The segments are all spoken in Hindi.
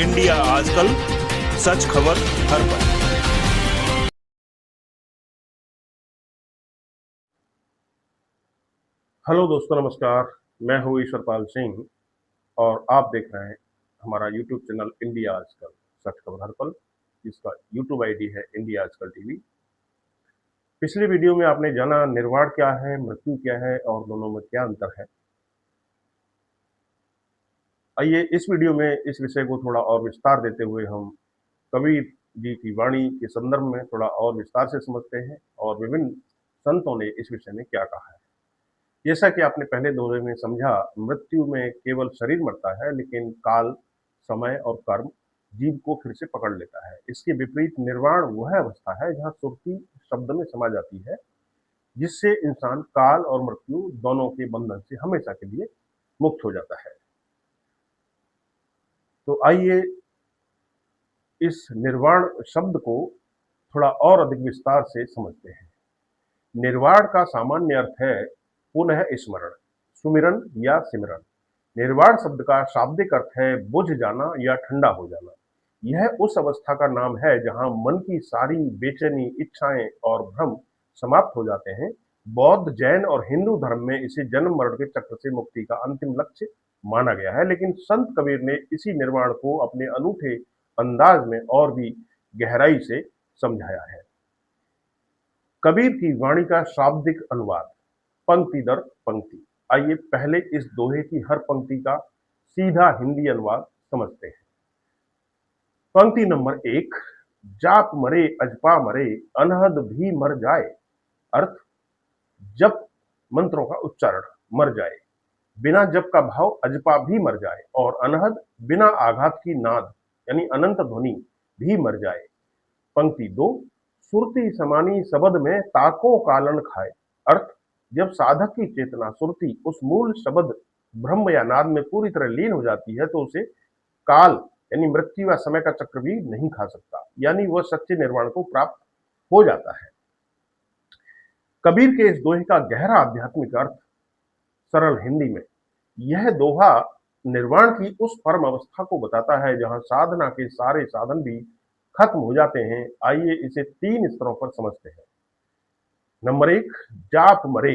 इंडिया आजकल, सच खबर हर पल। हेलो दोस्तों, नमस्कार। मैं हूँ ईश्वरपाल सिंह और आप देख रहे हैं हमारा यूट्यूब चैनल इंडिया आजकल, सच खबर हर पल, जिसका यूट्यूब आईडी है इंडिया आजकल टीवी। पिछले वीडियो में आपने जाना निर्वाण क्या है, मृत्यु क्या है और दोनों में क्या अंतर है। आइए इस वीडियो में इस विषय को थोड़ा और विस्तार देते हुए हम कबीर जी की वाणी के संदर्भ में थोड़ा और विस्तार से समझते हैं और विभिन्न संतों ने इस विषय में क्या कहा है। जैसा कि आपने पहले दोहे में समझा, मृत्यु में केवल शरीर मरता है, लेकिन काल, समय और कर्म जीव को फिर से पकड़ लेता है। इसके विपरीत निर्वाण वह अवस्था है जहाँ सुरती शब्द में समा जाती है, जिससे इंसान काल और मृत्यु दोनों के बंधन से हमेशा के लिए मुक्त हो जाता है। तो आइए इस निर्वाण शब्द को थोड़ा और अधिक विस्तार से समझते हैं। निर्वाण का सामान्य अर्थ है पुनः स्मरण, सुमिरन या सिमरन। निर्वाण शब्द का शाब्दिक अर्थ है बुझ जाना या ठंडा हो जाना। यह उस अवस्था का नाम है जहां मन की सारी बेचैनी, इच्छाएं और भ्रम समाप्त हो जाते हैं। बौद्ध, जैन और हिंदू धर्म में इसे जन्म मरण के चक्र से मुक्ति का अंतिम लक्ष्य माना गया है, लेकिन संत कबीर ने इसी निर्वाण को अपने अनूठे अंदाज में और भी गहराई से समझाया है। कबीर की वाणी का शाब्दिक अनुवाद, पंक्ति दर पंक्ति। आइए पहले इस दोहे की हर पंक्ति का सीधा हिंदी अनुवाद समझते हैं। पंक्ति नंबर 1, जाप मरे अजपा मरे, अनहद भी मर जाए। अर्थ, जप मंत्रों का उच्चारण मर जाए, बिना जप का भाव अजपा भी मर जाए, और अनहद बिना आघात की नाद यानी अनंत ध्वनि भी मर जाए। पंक्ति 2, सुरती समानी शब्द में ताको कालन खाए। अर्थ, जब साधक की चेतना सुरती उस मूल शब्द ब्रह्म या नाद में पूरी तरह लीन हो जाती है तो उसे काल यानी मृत्यु या समय का चक्र भी नहीं खा सकता, यानी वह सच्चे निर्वाण को प्राप्त हो जाता है। कबीर के इस दोहे का गहरा आध्यात्मिक अर्थ सरल हिंदी में, यह दोहा निर्वाण की उस परम अवस्था को बताता है जहां साधना के सारे साधन भी खत्म हो जाते हैं। आइए इसे 3 स्तरों पर समझते हैं। नंबर 1, जाप मरे,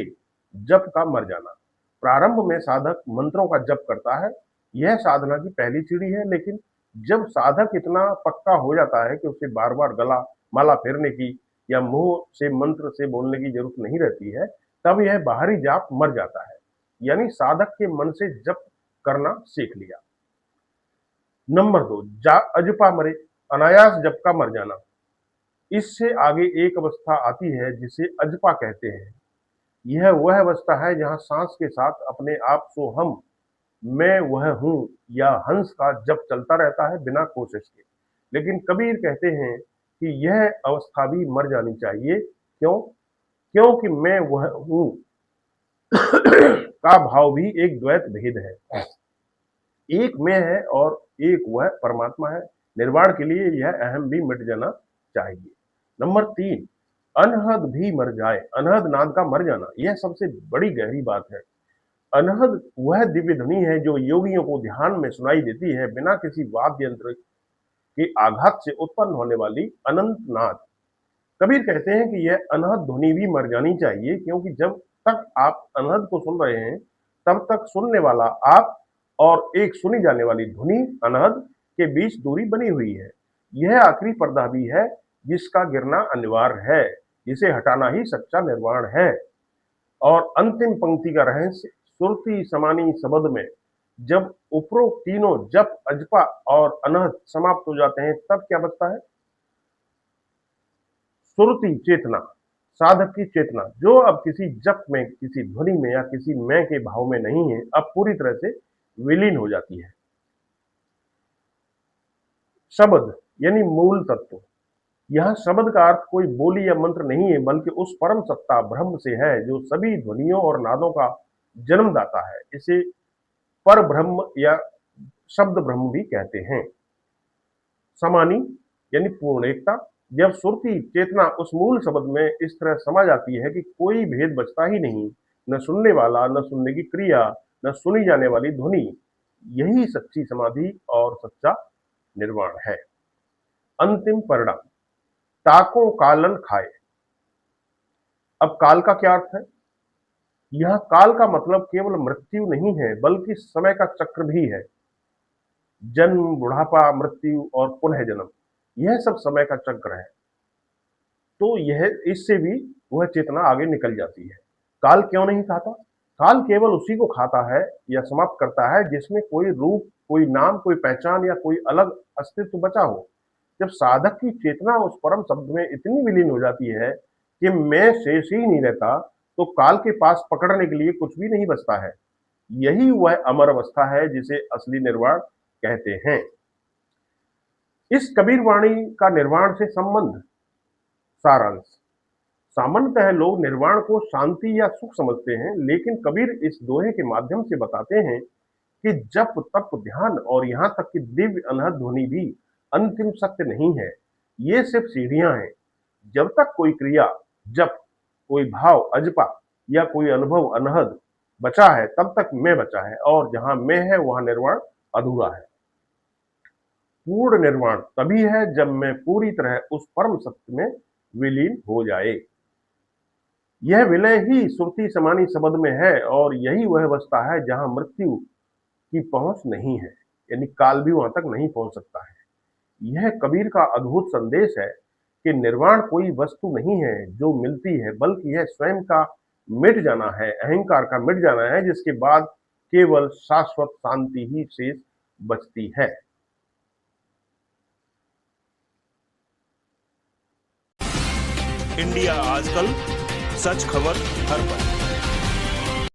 जप का मर जाना। प्रारंभ में साधक मंत्रों का जप करता है, यह साधना की पहली सीढ़ी है, लेकिन जब साधक इतना पक्का हो जाता है कि उसे बार बार गला माला फेरने की या मुंह से मंत्र से बोलने की जरूरत नहीं रहती है, तब यह बाहरी जाप मर जाता है, यानी साधक के मन से जप करना सीख लिया। नंबर 2, अजपा मरे, अनायास जप का मर जाना। इससे आगे एक अवस्था आती है जिसे अजपा कहते हैं। यह वह अवस्था है जहां सांस के साथ अपने आप सो हम, मैं वह हूं या हंस का जप चलता रहता है बिना कोशिश के। लेकिन कबीर कहते हैं कि यह अवस्था भी मर जानी चाहिए। क्यों? क्योंकि मैं वह हूं का भाव भी एक द्वैत भेद है। एक मैं है और एक वह परमात्मा है। निर्वाण के लिए यह अहम भी मिट जाना चाहिए। नंबर 3, अनहद भी मर जाए। अनहद नाद का मर जाना, यह सबसे बड़ी गहरी बात है। अनहद वह दिव्य ध्वनि है जो योगियों को ध्यान में सुनाई देती है, बिना किसी वाद्य यंत्र के आघात से उत्पन्न होने वाली अनंत नाद। कबीर कहते हैं कि यह अनहद ध्वनि भी मर जानी चाहिए, क्योंकि जब तक आप अनहद को सुन रहे हैं तब तक सुनने वाला आप और एक सुनी जाने वाली ध्वनि अनहद के बीच दूरी बनी हुई है। यह आखिरी पर्दा भी है जिसका गिरना अनिवार्य है, जिसे हटाना ही सच्चा निर्वाण है। और अंतिम पंक्ति का रहस्य, सुरती समानी शब्द में जब उपरोक्त तीनों जप, अजपा और अनहद समाप्त हो जाते हैं तब क्या बचता है? सुरती चेतना, साधक की चेतना, जो अब किसी जप में, किसी ध्वनि में या किसी मैं के भाव में नहीं है, अब पूरी तरह से विलीन हो जाती है। शब्द यानी मूल तत्व। यह शब्द का अर्थ कोई बोली या मंत्र नहीं है, बल्कि उस परम सत्ता ब्रह्म से है जो सभी ध्वनियों और नादों का जन्मदाता है। इसे पर ब्रह्म या शब्द ब्रह्म भी कहते हैं। समानी यानी पूर्ण एकता। जब सुरती चेतना उस मूल शब्द में इस तरह समा जाती है कि कोई भेद बचता ही नहीं, न सुनने वाला, न सुनने की क्रिया, न सुनी जाने वाली ध्वनि, यही सच्ची समाधि और सच्चा निर्वाण है। अंतिम परिणाम, ताको कालन खाए। अब काल का क्या अर्थ है? यह काल का मतलब केवल मृत्यु नहीं है, बल्कि समय का चक्र भी है। जन्म, बुढ़ापा, मृत्यु और पुनः जन्म, यह सब समय का चक्र है। तो यह इससे भी वह चेतना आगे निकल जाती है। काल क्यों नहीं खाता? काल केवल उसी को खाता है या समाप्त करता है जिसमें कोई रूप, कोई नाम, कोई पहचान या कोई अलग अस्तित्व बचा हो। जब साधक की चेतना उस परम शब्द में इतनी विलीन हो जाती है कि मैं शेष ही नहीं रहता, तो काल के पास पकड़ने के लिए कुछ भी नहीं बचता है। यही वह अमर अवस्था है जिसे असली निर्वाण कहते हैं। इस कबीर वाणी का निर्वाण से संबंध। सारांश, सामान्यतः लोग निर्वाण को शांति या सुख समझते हैं, लेकिन कबीर इस दोहे के माध्यम से बताते हैं कि जप, तप, ध्यान और यहाँ तक कि दिव्य अनहद ध्वनि भी अंतिम सत्य नहीं है। ये सिर्फ सीढ़ियां हैं। जब तक कोई क्रिया, जप, कोई भाव अजपा या कोई अनुभव अनहद बचा है, तब तक मैं बचा है, और जहां मैं है वहां निर्वाण अधूरा है। पूर्ण निर्वाण तभी है जब मैं पूरी तरह उस परम सत्य में विलीन हो जाए। यह विलय ही सुरती समानी शब्द में है, और यही वह अवस्था है जहां मृत्यु की पहुंच नहीं है, यानी काल भी वहां तक नहीं पहुंच सकता है। यह कबीर का अद्भुत संदेश है कि निर्वाण कोई वस्तु नहीं है जो मिलती है, बल्कि यह स्वयं का मिट जाना है, अहंकार का मिट जाना है, जिसके बाद केवल शाश्वत शांति ही शेष बचती है। इंडिया आजकल, सच खबर हर पल।